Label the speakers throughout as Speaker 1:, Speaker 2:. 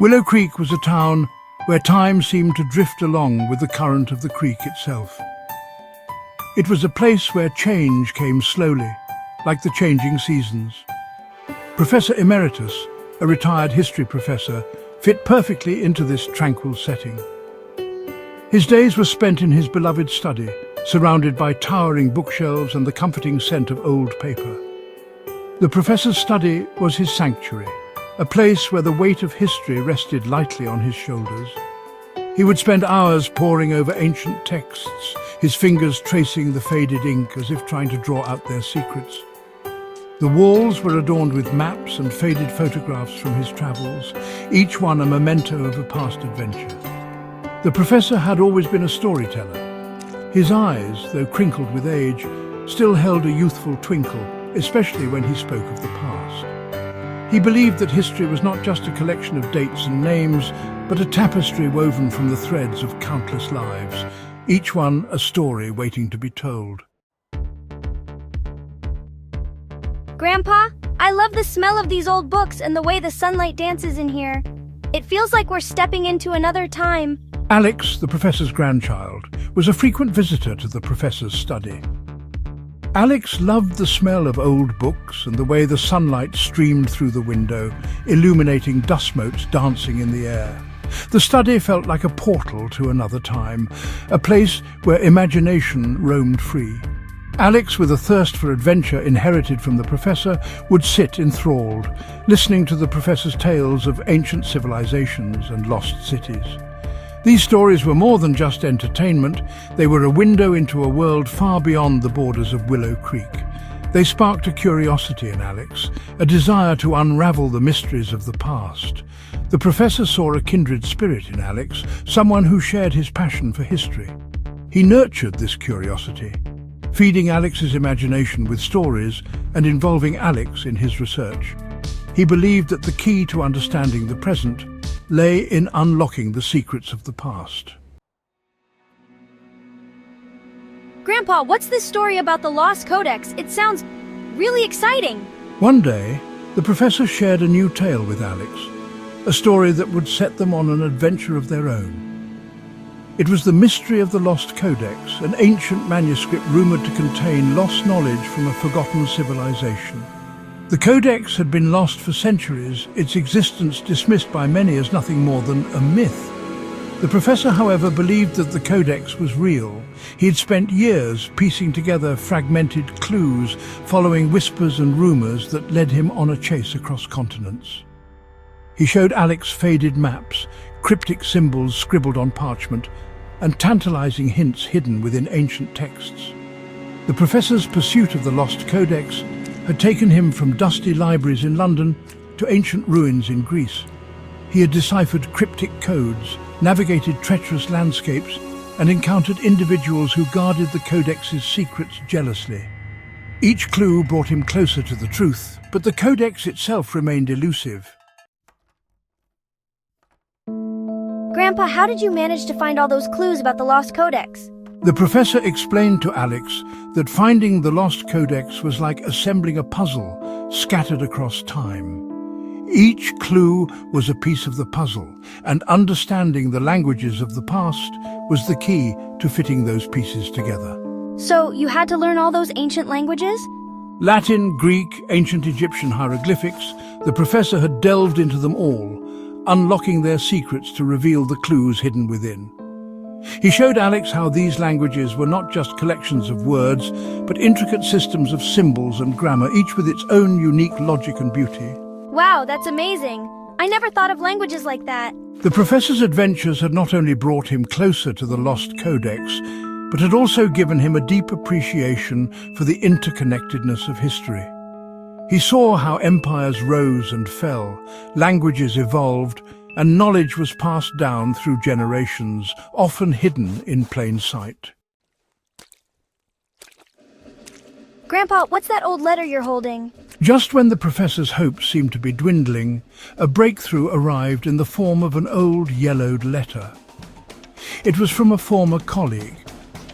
Speaker 1: Willow Creek was a town where time seemed to drift along with the current of the creek itself. It was a place where change came slowly, like the changing seasons. Professor Emeritus, a retired history professor, fit perfectly into this tranquil setting. His days were spent in his beloved study, surrounded by towering bookshelves and the comforting scent of old paper. The professor's study was his sanctuary, a place where the weight of history rested lightly on his shoulders. He would spend hours poring over ancient texts, his fingers tracing the faded ink as if trying to draw out their secrets. The walls were adorned with maps and faded photographs from his travels, each one a memento of a past adventure. The professor had always been a storyteller. His eyes, though crinkled with age, still held a youthful twinkle, especially when he spoke of the past. He believed that history was not just a collection of dates and names, but a tapestry woven from the threads of countless lives, each one a story waiting to be told.
Speaker 2: Grandpa, I love the smell of these old books and the way the sunlight dances in here. It feels like we're stepping into another time.
Speaker 1: Alex, the professor's grandchild, was a frequent visitor to the professor's study. Alex loved the smell of old books and the way the sunlight streamed through the window, illuminating dust motes dancing in the air. The study felt like a portal to another time, a place where imagination roamed free. Alex, with a thirst for adventure inherited from the professor, would sit enthralled, listening to the professor's tales of ancient civilizations and lost cities. These stories were more than just entertainment, they were a window into a world far beyond the borders of Willow Creek. They sparked a curiosity in Alex, a desire to unravel the mysteries of the past. The professor saw a kindred spirit in Alex, someone who shared his passion for history. He nurtured this curiosity, feeding Alex's imagination with stories and involving Alex in his research. He believed that the key to understanding the present lay in unlocking the secrets of the past.
Speaker 2: Grandpa, what's this story about the Lost Codex? It sounds really exciting.
Speaker 1: One day, the professor shared a new tale with Alex, a story that would set them on an adventure of their own. It was the mystery of the Lost Codex, an ancient manuscript rumored to contain lost knowledge from a forgotten civilization. The Codex had been lost for centuries, its existence dismissed by many as nothing more than a myth. The professor, however, believed that the Codex was real. He had spent years piecing together fragmented clues, following whispers and rumors that led him on a chase across continents. He showed Alex faded maps, cryptic symbols scribbled on parchment, and tantalizing hints hidden within ancient texts. The professor's pursuit of the Lost Codex had taken him from dusty libraries in London to ancient ruins in Greece. He had deciphered cryptic codes, navigated treacherous landscapes, and encountered individuals who guarded the Codex's secrets jealously. Each clue brought him closer to the truth, but the Codex itself remained elusive.
Speaker 2: Grandpa, how did you manage to find all those clues about the Lost Codex?
Speaker 1: The professor explained to Alex that finding the Lost Codex was like assembling a puzzle scattered across time. Each clue was a piece of the puzzle, and understanding the languages of the past was the key to fitting those pieces together.
Speaker 2: So you had to learn all those ancient languages?
Speaker 1: Latin, Greek, ancient Egyptian hieroglyphics, the professor had delved into them all, unlocking their secrets to reveal the clues hidden within. He showed Alex how these languages were not just collections of words, but intricate systems of symbols and grammar, each with its own unique logic and beauty.
Speaker 2: Wow, that's amazing. I never thought of languages like that.
Speaker 1: The professor's adventures had not only brought him closer to the Lost Codex, but had also given him a deep appreciation for the interconnectedness of history. He saw how empires rose and fell, languages evolved, and knowledge was passed down through generations, often hidden in plain sight.
Speaker 2: Grandpa, what's that old letter you're holding?
Speaker 1: Just when the professor's hopes seemed to be dwindling, a breakthrough arrived in the form of an old yellowed letter. It was from a former colleague,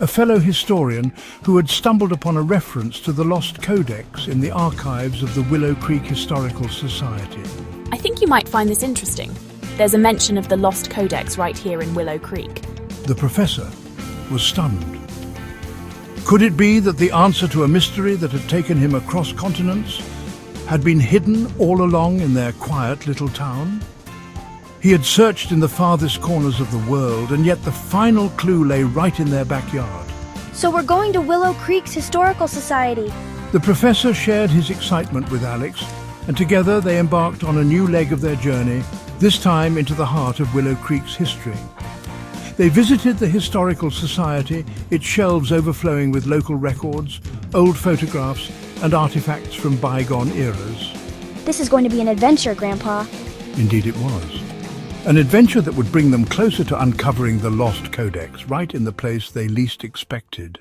Speaker 1: a fellow historian who had stumbled upon a reference to the Lost Codex in the archives of the Willow Creek Historical Society.
Speaker 3: I think you might find this interesting. There's a mention of the Lost Codex right here in Willow Creek.
Speaker 1: The professor was stunned. Could it be that the answer to a mystery that had taken him across continents had been hidden all along in their quiet little town? He had searched in the farthest corners of the world, and yet the final clue lay right in their backyard.
Speaker 2: So we're going to Willow Creek's Historical Society.
Speaker 1: The professor shared his excitement with Alex, and together they embarked on a new leg of their journey, this time into the heart of Willow Creek's history. They visited the Historical Society, its shelves overflowing with local records, old photographs, and artifacts from bygone eras.
Speaker 2: This is going to be an adventure, Grandpa.
Speaker 1: Indeed it was. An adventure that would bring them closer to uncovering the Lost Codex, right in the place they least expected.